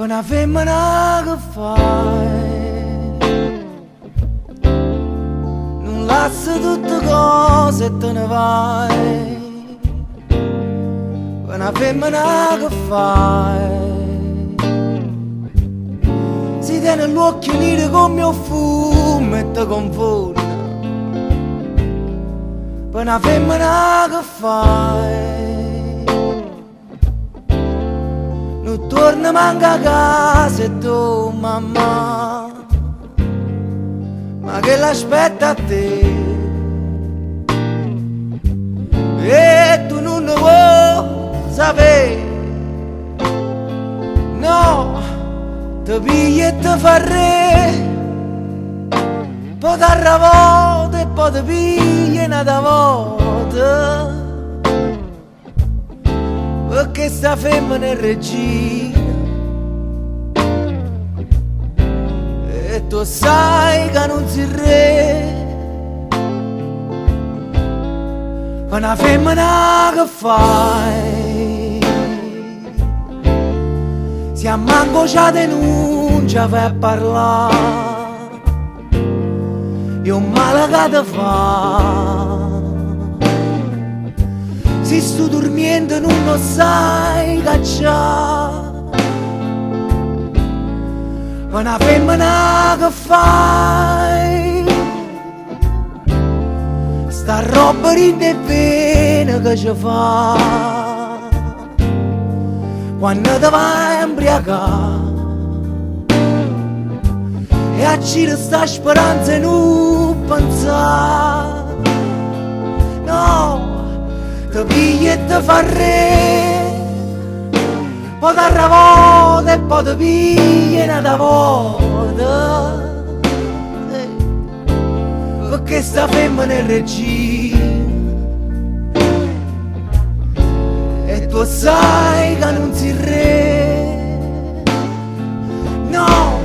una femmina che fai, non lascia tutte cose e te ne vai. Una femmina che fai, si tiene l'occhio nero come un fumo e te confonde. Una femmina che fai, non torna manca a casa e tu mamma, ma che l'aspetta a te, e tu non ne vuoi sapere, no, ti pigli e ti fa re, poi ti arravota e poi ti pigli un'altra volta. Perché sta femmina è regina e tu sai che non si re. Una femmina che fai, se a manco c'ha denuncia fai parlare, e un male che ti fa. Se sto dormendo non lo sai cacciare. Una femmina che fai, sta roba rinda e pena che ci fa quando ti vai a imbriacare, e a gira sta speranza e non pensare, no, ti pigli e ti fa re, poi ti arravota e poi ti pigli un'altra volta. Perché sta femmina è regina e tu sai che non si re, no.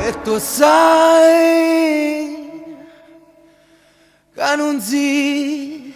E tu sai che non si